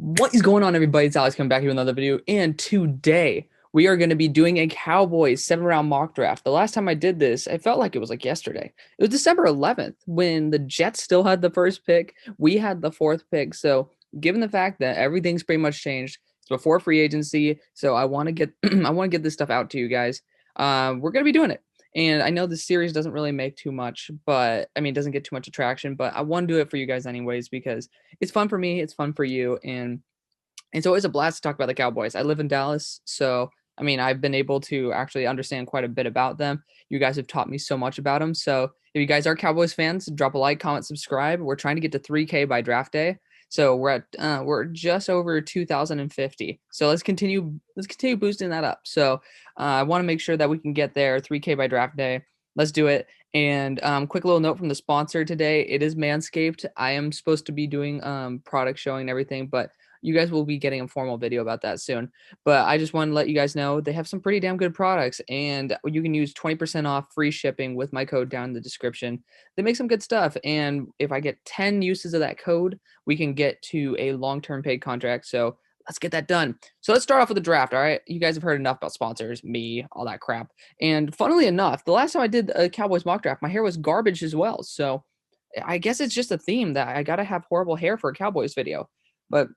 What is going on, everybody? It's Alex coming back here with another video, and today we are going to be doing a Cowboys 7-round mock draft. The last time I did this, I felt like it was like yesterday. It was December 11th when the Jets still had the first pick. We had the fourth pick. So, given the fact that everything's pretty much changed, it's before free agency. So, I want to get I want to get this stuff out to you guys. We're going to be doing it. And I know this series doesn't really make too much, but I mean, it doesn't get too much attraction, but I want to do it for you guys anyways because it's fun for me, it's fun for you, and it's always a blast to talk about the Cowboys. I live in Dallas, so I mean, I've been able to actually understand quite a bit about them. You guys have taught me so much about them. So if you guys are Cowboys fans, drop a like, comment, subscribe. We're trying to get to 3K by draft day. So we're just over 2,050. So let's continue boosting that up. So I want to make sure that we can get there 3K by draft day. Let's do it. And quick little note from the sponsor today. It is Manscaped. I am supposed to be doing product showing and everything, but you guys will be getting a formal video about that soon. But I just want to let you guys know they have some pretty damn good products, and you can use 20% off free shipping with my code down in the description. They make some good stuff, and if I get 10 uses of that code, we can get to a long-term paid contract. So let's get that done. So let's start off with the draft, all right? You guys have heard enough about sponsors, me, all that crap. And funnily enough, the last time I did a Cowboys mock draft, my hair was garbage as well. So I guess it's just a theme that I got to have horrible hair for a Cowboys video. But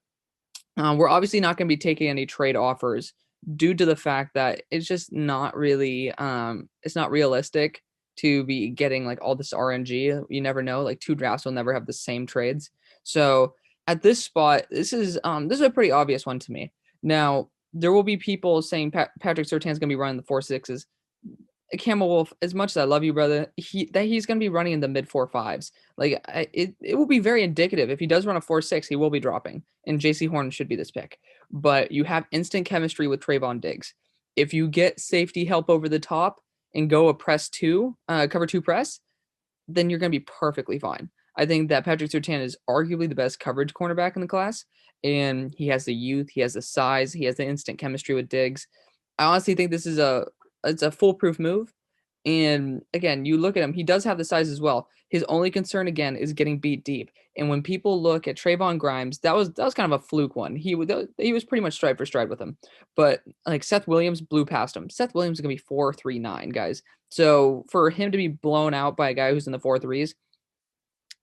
we're obviously not going to be taking any trade offers due to the fact that it's just not really, it's not realistic to be getting like all this RNG. You never know, like two drafts will never have the same trades. So at this spot, this is a pretty obvious one to me. Now, there will be people saying Patrick Surtain's going to be running the 4.6s. Camel Wolf, as much as I love you, brother, he's going to be running in the mid 4.5s. Like it will be very indicative. If he does run a 4.6, he will be dropping, and JC Horn should be this pick. But you have instant chemistry with Trayvon Diggs. If you get safety help over the top and go a press two, cover two press, then you're going to be perfectly fine. I think that Patrick Surtain is arguably the best coverage cornerback in the class, and he has the youth, he has the size, he has the instant chemistry with Diggs. I honestly think this is it's a foolproof move. And again, you look at him, he does have the size as well. His only concern again is getting beat deep. And when people look at Trayvon Grimes, that was kind of a fluke one. He was pretty much stride for stride with him. But like Seth Williams blew past him. Seth Williams is gonna be 4.39, guys. So for him to be blown out by a guy who's in the 4.3s,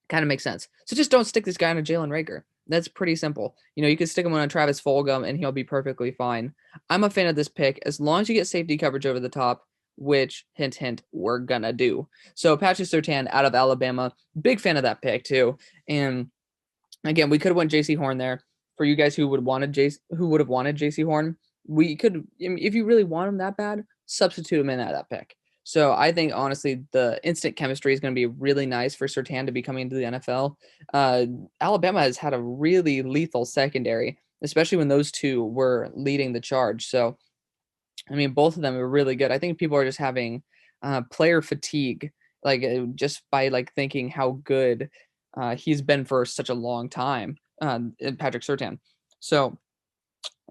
kind of makes sense. So just don't stick this guy on a Jalen Reagor. That's pretty simple. You know, you can stick him on a Travis Fulgham and he'll be perfectly fine. I'm a fan of this pick as long as you get safety coverage over the top, which, hint, hint, we're gonna do. So Patrick Surtain out of Alabama, big fan of that pick too. And again, we could have went JC Horn there. For you guys who would have wanted JC Horn, we could, if you really want him that bad, substitute him in at that pick. So I think honestly, the instant chemistry is going to be really nice for Surtain to be coming into the NFL. Alabama has had a really lethal secondary, especially when those two were leading the charge. So, I mean, both of them are really good. I think people are just having player fatigue, like just by like thinking how good he's been for such a long time, Patrick Surtain. So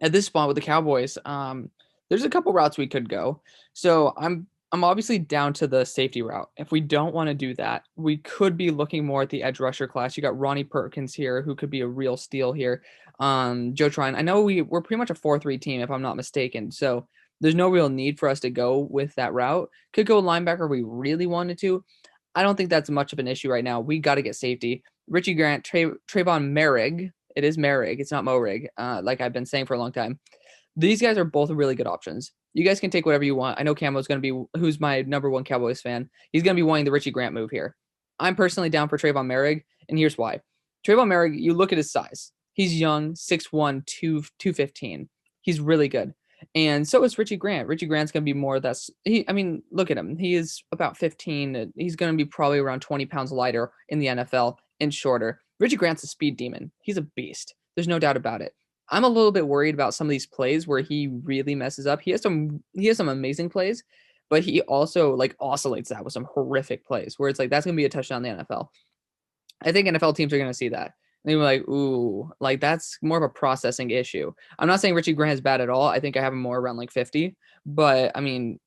at this spot with the Cowboys, there's a couple routes we could go. So I'm obviously down to the safety route. If we don't want to do that, we could be looking more at the edge rusher class. You got Ronnie Perkins here, who could be a real steal here. Joe Tryon. I know we're pretty much a 4-3 team, if I'm not mistaken. So there's no real need for us to go with that route. Could go linebacker if we really wanted to. I don't think that's much of an issue right now. We got to get safety. Richie Grant, Trayvon Merrig. It is Merrig. It's not Morig, like I've been saying for a long time. These guys are both really good options. You guys can take whatever you want. I know Camo's going to be, who's my number one Cowboys fan. He's going to be wanting the Richie Grant move here. I'm personally down for Trayvon Merrig, and here's why. Trayvon Merrig, you look at his size. He's young, 6'1", 215. He's really good. And so is Richie Grant. Richie Grant's going to be more look at him. He is about 15. He's going to be probably around 20 pounds lighter in the NFL and shorter. Richie Grant's a speed demon. He's a beast. There's no doubt about it. I'm a little bit worried about some of these plays where he really messes up. He has some amazing plays, but he also like oscillates that with some horrific plays where it's like that's gonna be a touchdown in the NFL. I think NFL teams are gonna see that. And they were like, ooh, like that's more of a processing issue. I'm not saying Richie Grant is bad at all. I think I have him more around like 50, but I mean,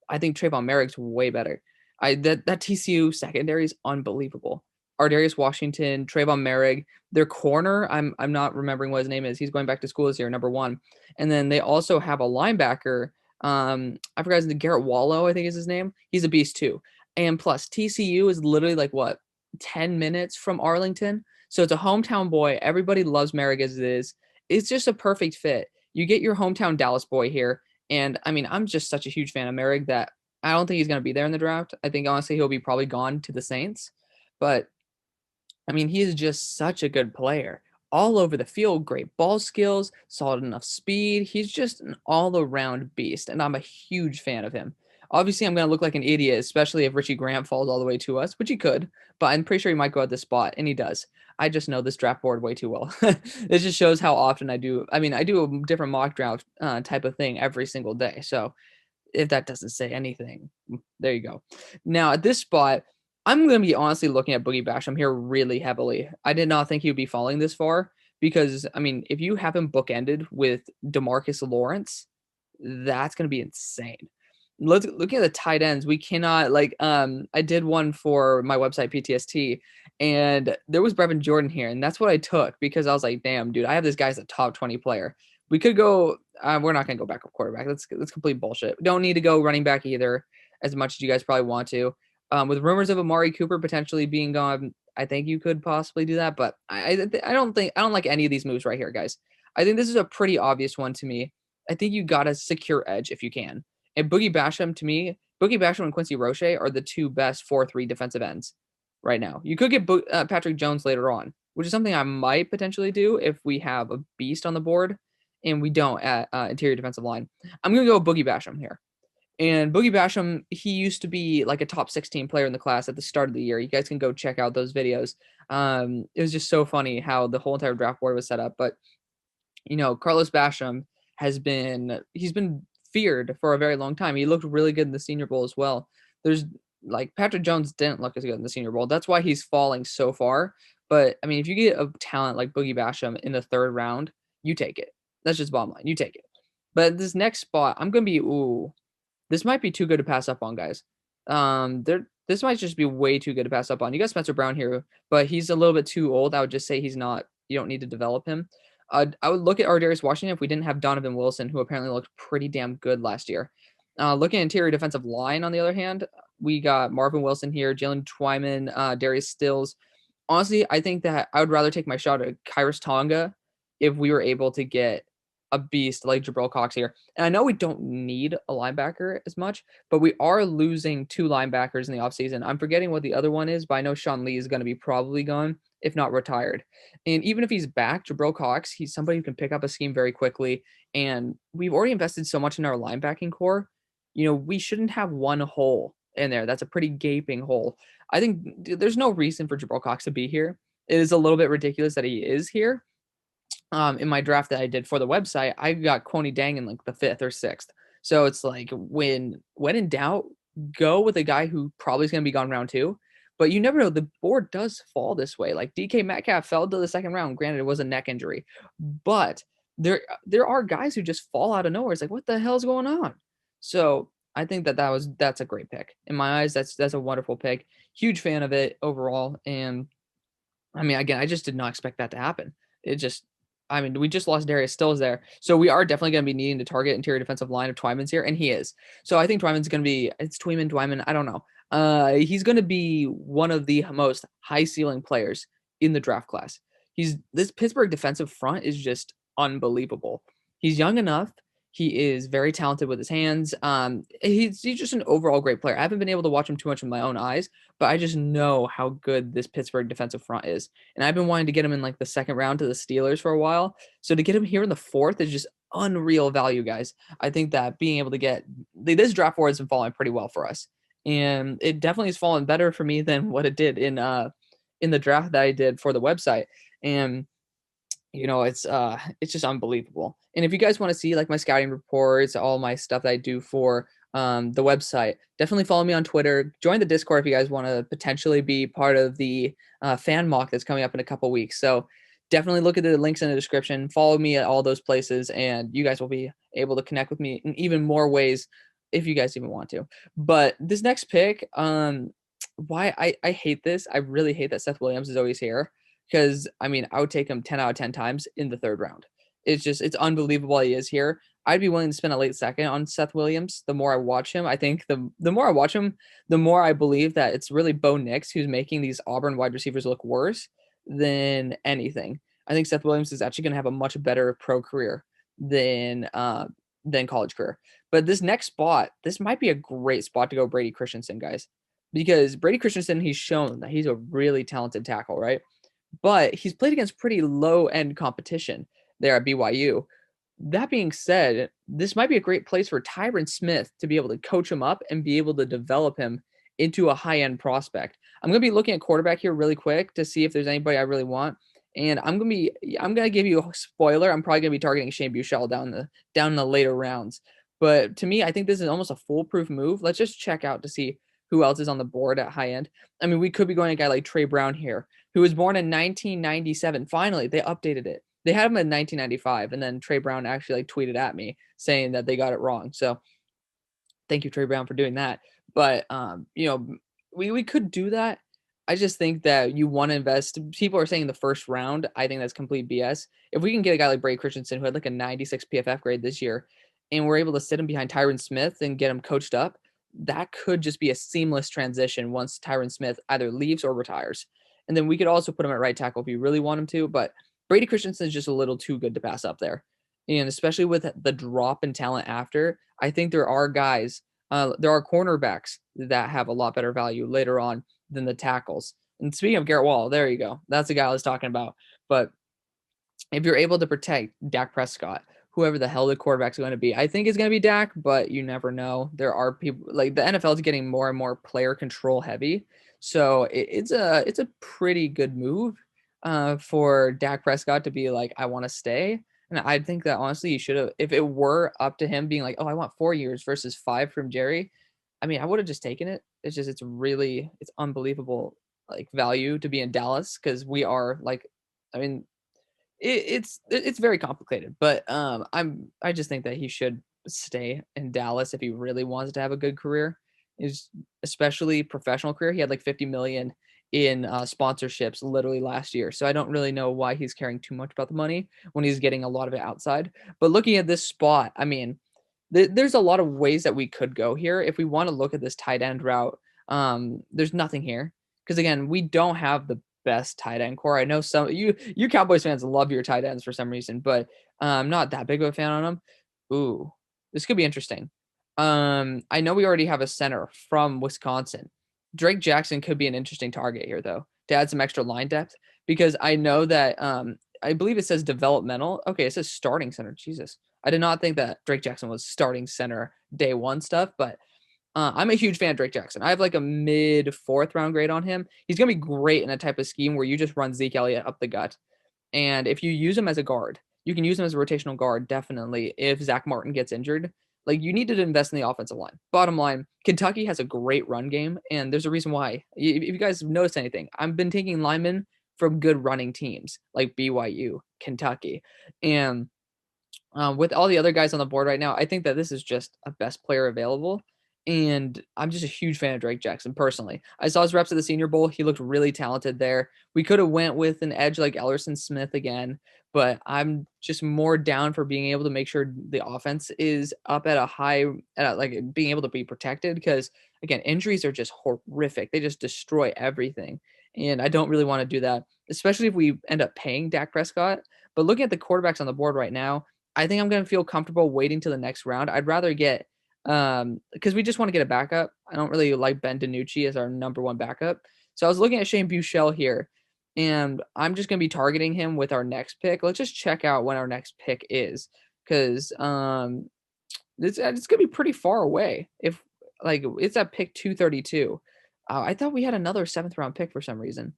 I think Trayvon Merrick's way better. That TCU secondary is unbelievable. Ardarius Washington, Trayvon Merrick. Their corner, I'm not remembering what his name is. He's going back to school this year, number 1. And then they also have a linebacker. I forgot his name, Garrett Wallow, I think is his name. He's a beast too. And plus, TCU is literally like what, 10 minutes from Arlington. So it's a hometown boy. Everybody loves Merrick as it is. It's just a perfect fit. You get your hometown Dallas boy here. And I mean, I'm just such a huge fan of Merrick that I don't think he's going to be there in the draft. I think honestly he'll be probably gone to the Saints. But I mean, he is just such a good player. All over the field, great ball skills, solid enough speed. He's just an all-around beast, and I'm a huge fan of him. Obviously, I'm going to look like an idiot, especially if Richie Grant falls all the way to us, which he could, but I'm pretty sure he might go at this spot, and he does. I just know this draft board way too well. It just shows how often I do. I mean, I do a different mock draft type of thing every single day. So if that doesn't say anything, there you go. Now, at this spot, I'm going to be honestly looking at Boogie Basham here really heavily. I did not think he would be falling this far because, I mean, if you have him bookended with DeMarcus Lawrence, that's going to be insane. Looking at the tight ends, we cannot I did one for my website PTST, and there was Brevin Jordan here, and that's what I took because I was like, damn, dude, I have this guy as a top 20 player. We could go. We're not going to go back up quarterback. That's complete bullshit. We don't need to go running back either, as much as you guys probably want to. With rumors of Amari Cooper potentially being gone, I think you could possibly do that, but I don't like any of these moves right here, guys. I think this is a pretty obvious one to me. I think you got to secure edge if you can. And Boogie Basham, to me, Boogie Basham and Quincy Roche are the two best 4-3 defensive ends right now. You could get Patrick Jones later on, which is something I might potentially do if we have a beast on the board and we don't at interior defensive line. I'm going to go Boogie Basham here. And Boogie Basham, he used to be like a top 16 player in the class at the start of the year. You guys can go check out those videos. It was just so funny how the whole entire draft board was set up. But, you know, Carlos Basham he's been feared for a very long time. He looked really good in the Senior Bowl as well. There's like Patrick Jones didn't look as good in the Senior Bowl. That's why he's falling so far. But I mean, if you get a talent like Boogie Basham in the 3rd round, you take it. That's just bottom line. You take it. But this next spot, I'm going to be, this might be too good to pass up on, guys. This might just be way too good to pass up on. You got Spencer Brown here, but he's a little bit too old. I would just say he's not. You don't need to develop him. I would look at Ardarius Washington if we didn't have Donovan Wilson, who apparently looked pretty damn good last year. Looking at interior defensive line, on the other hand, we got Marvin Wilson here, Jalen Twyman, Darius Stills. Honestly, I think that I would rather take my shot at Kairos Tonga if we were able to get a beast like Jabril Cox here. And I know we don't need a linebacker as much, but we are losing 2 linebackers in the offseason. I'm forgetting what the other one is, but I know Sean Lee is going to be probably gone, if not retired. And even if he's back, Jabril Cox, he's somebody who can pick up a scheme very quickly. And we've already invested so much in our linebacking core. You know, we shouldn't have one hole in there. That's a pretty gaping hole. I think there's no reason for Jabril Cox to be here. It is a little bit ridiculous that he is here. In my draft that I did for the website, I got Kwoni Dang in like the 5th or 6th. So it's like when in doubt, go with a guy who probably is going to be gone round 2. But you never know. The board does fall this way. Like DK Metcalf fell to the 2nd round. Granted, it was a neck injury. But there are guys who just fall out of nowhere. It's like, what the hell's going on? So I think that's a great pick. In my eyes, that's a wonderful pick. Huge fan of it overall. And I mean, again, I just did not expect that to happen. We just lost Darius Stills there. So we are definitely going to be needing to target interior defensive line of Twyman's here, and he is. So I think Twyman's going to be, it's Twyman, I don't know. He's going to be one of the most high ceiling players in the draft class. This Pittsburgh defensive front is just unbelievable. He's young enough. He is very talented with his hands. He's just an overall great player. I haven't been able to watch him too much with my own eyes, but I just know how good this Pittsburgh defensive front is. And I've been wanting to get him in like the 2nd round to the Steelers for a while. So to get him here in the 4th is just unreal value, guys. I think that being able to get this draft board has been falling pretty well for us. And it definitely has fallen better for me than what it did in the draft that I did for the website. And you know, it's just unbelievable. And if you guys want to see like my scouting reports, all my stuff that I do for the website, definitely follow me on Twitter. Join the Discord if you guys want to potentially be part of the fan mock that's coming up in a couple weeks. So definitely look at the links in the description. Follow me at all those places, and you guys will be able to connect with me in even more ways if you guys even want to. But this next pick, why I hate this. I really hate that Seth Williams is always here because I mean I would take him 10 out of 10 times in the third round. It's unbelievable he is here. I'd be willing to spend a late second on Seth Williams. The more I watch him, I think the more I watch him, the more I believe that it's really Bo Nix who's making these Auburn wide receivers look worse than anything. I think Seth Williams is actually going to have a much better pro career than college career. But this next spot, this might be a great spot to go Brady Christensen, guys, because Brady Christensen, he's shown that he's a really talented tackle, right? But he's played against pretty low end competition there at BYU. That being said, this might be a great place for Tyron Smith to be able to coach him up and be able to develop him into a high end prospect. I'm going to be looking at quarterback here really quick to see if there's anybody I really want. And I'm gonna give you a spoiler. I'm probably gonna be targeting Shane Buechele down in the later rounds. But to me, I think this is almost a foolproof move. Let's just check out to see who else is on the board at high end. I mean, we could be going to a guy like Trey Brown here, who was born in 1997. Finally, they updated it. They had him in 1995, and then Trey Brown actually like tweeted at me saying that they got it wrong. So thank you, Trey Brown, for doing that. But we could do that. I just think that you want to invest. People are saying the first round. I think that's complete BS. If we can get a guy like Brady Christensen, who had like a 96 PFF grade this year, and we're able to sit him behind Tyron Smith and get him coached up, that could just be a seamless transition once Tyron Smith either leaves or retires. And then we could also put him at right tackle if you really want him to. But Brady Christensen is just a little too good to pass up there. And especially with the drop in talent after, I think there are guys, there are cornerbacks that have a lot better value later on than the tackles. And speaking of Garrett Wall, there you go. That's the guy I was talking about. But if you're able to protect Dak Prescott, whoever the hell the quarterback's going to be, I think it's going to be Dak, but you never know. There are people like the NFL is getting more and more player control heavy. So it's a pretty good move for Dak Prescott to be like, I want to stay. And I think that honestly, you should have, if it were up to him being like, oh, I want 4 years versus 5 from Jerry, I mean, I would have just taken it. It's unbelievable like value to be in Dallas because we are like, I mean, it's very complicated, but I just think that he should stay in Dallas if he really wants to have a good career, is especially professional career. He had like 50 million in sponsorships literally last year, so I don't really know why he's caring too much about the money when he's getting a lot of it outside. But looking at this spot, I mean, there's a lot of ways that we could go here if we want to look at this tight end route. There's nothing here because again, we don't have the best tight end core. I know some you Cowboys fans love your tight ends for some reason, but I'm not that big of a fan on them. Ooh, this could be interesting. I know we already have a center from Wisconsin. Drake Jackson could be an interesting target here though, to add some extra line depth because I know that I believe it says developmental. Okay, it says starting center. Jesus. I did not think that Drake Jackson was starting center day one stuff, but I'm a huge fan of Drake Jackson. I have like a mid 4th round grade on him. He's going to be great in a type of scheme where you just run Zeke Elliott up the gut. And if you use him as a guard, you can use him as a rotational guard, definitely, if Zach Martin gets injured. Like, you need to invest in the offensive line. Bottom line, Kentucky has a great run game, and there's a reason why. If you guys notice anything, I've been taking linemen from good running teams like BYU, Kentucky. And with all the other guys on the board right now, I think that this is just a best player available. And I'm just a huge fan of Drake Jackson personally. I saw his reps at the Senior Bowl. He looked really talented there. We could have went with an edge like Ellerson Smith again, but I'm just more down for being able to make sure the offense is up at a high, like being able to be protected. Because again, injuries are just horrific. They just destroy everything. And I don't really want to do that, especially if we end up paying Dak Prescott. But looking at the quarterbacks on the board right now, I think I'm going to feel comfortable waiting till the next round. I'd rather get because we just want to get a backup. I don't really like Ben DiNucci as our number 1 backup. So I was looking at Shane Buechele here, and I'm just going to be targeting him with our next pick. Let's just check out when our next pick is, because it's going to be pretty far away. If like it's at pick 232. I thought we had another 7th round pick for some reason.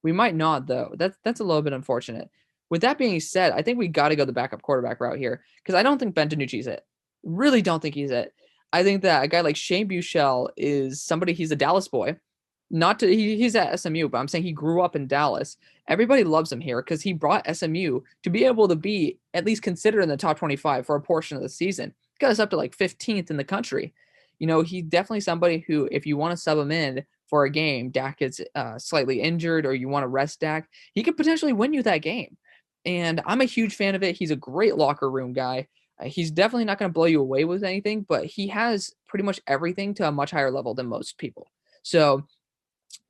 We might not though. That's a little bit unfortunate. With that being said, I think we got to go the backup quarterback route here because I don't think Ben DiNucci's it. Really don't think he's it. I think that a guy like Shane Buechele is somebody, he's a Dallas boy. He's at SMU, but I'm saying he grew up in Dallas. Everybody loves him here because he brought SMU to be able to be at least considered in the top 25 for a portion of the season. Got us up to like 15th in the country. You know, he's definitely somebody who, if you want to sub him in for a game, Dak gets slightly injured or you want to rest Dak, he could potentially win you that game. And I'm a huge fan of it. He's a great locker room guy. He's definitely not going to blow you away with anything, but he has pretty much everything to a much higher level than most people. So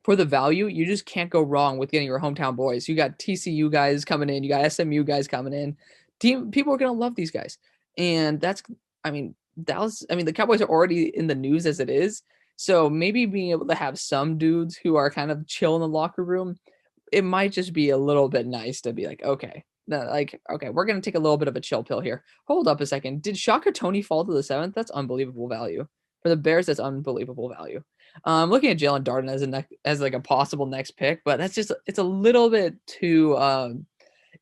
for the value, you just can't go wrong with getting your hometown boys. You got TCU guys coming in, you got SMU guys coming in. People are going to love these guys. And that's, I mean, Dallas, I mean, the Cowboys are already in the news as it is. So maybe being able to have some dudes who are kind of chill in the locker room, it might just be a little bit nice to be like, okay, okay, we're gonna take a little bit of a chill pill here. Hold up a second. Did Shaka Tony fall to the 7th? That's unbelievable value. For the Bears, that's unbelievable value. I'm looking at Jalen Darden as like a possible next pick, but that's just it's a little bit too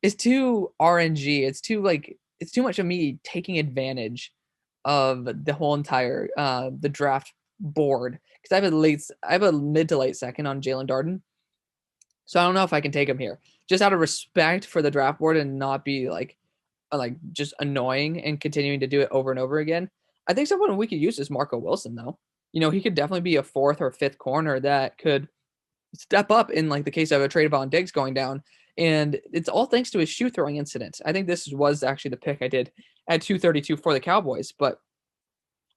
it's too RNG. It's too much of me taking advantage of the whole entire the draft board because I have a mid to late second on Jalen Darden. So I don't know if I can take him here. Just out of respect for the draft board and not be like just annoying and continuing to do it over and over again. I think someone we could use is Marco Wilson though. You know, he could definitely be a 4th or 5th corner that could step up in like the case of a Trayvon Diggs going down. And it's all thanks to his shoe throwing incident. I think this was actually the pick I did at 232 for the Cowboys, but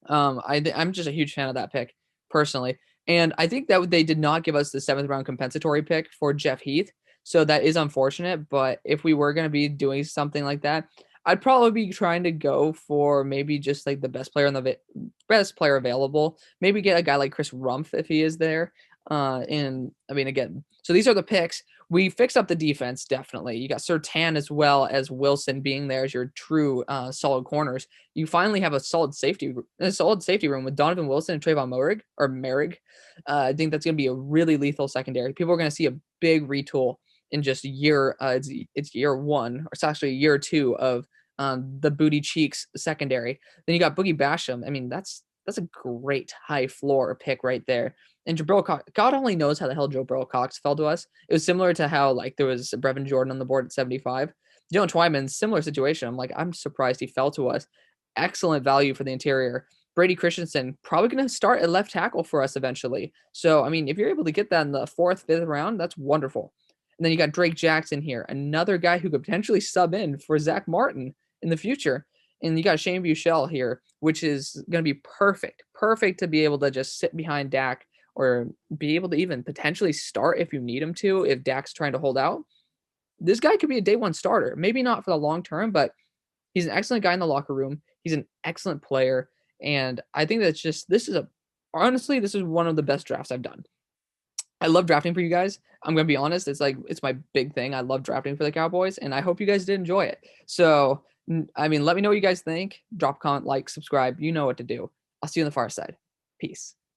I'm just a huge fan of that pick personally. And I think that they did not give us the 7th round compensatory pick for Jeff Heath. So that is unfortunate. But if we were going to be doing something like that, I'd probably be trying to go for maybe just like the best player best player available. Maybe get a guy like Chris Rumph if he is there. And I mean, again, so these are the picks. We fixed up the defense, definitely. You got Surtain as well as Wilson being there as your true solid corners. You finally have a solid safety room with Donovan Wilson and Trayvon Merrick. I think that's going to be a really lethal secondary. People are going to see a big retool in just it's year 1, or it's actually year 2 of the Booty Cheeks secondary. Then you got Boogie Basham. I mean, that's a great high floor pick right there. And Jabril Cox, God only knows how the hell Jabril Cox fell to us. It was similar to how like there was Brevin Jordan on the board at 75. Dylan Twyman, similar situation. I'm surprised he fell to us. Excellent value for the interior. Brady Christensen probably going to start at left tackle for us eventually. So I mean, if you're able to get that in the 4th, 5th round, that's wonderful. And then you got Drake Jackson here, another guy who could potentially sub in for Zach Martin in the future. And you got Shane Buechele here, which is going to be perfect to be able to just sit behind Dak or be able to even potentially start if you need him to, if Dak's trying to hold out. This guy could be a day 1 starter. Maybe not for the long term, but he's an excellent guy in the locker room. He's an excellent player. And I think that's just, honestly, this is one of the best drafts I've done. I love drafting for you guys. I'm going to be honest. It's my big thing. I love drafting for the Cowboys, and I hope you guys did enjoy it. So, I mean, let me know what you guys think. Drop a comment, like, subscribe. You know what to do. I'll see you on the far side. Peace.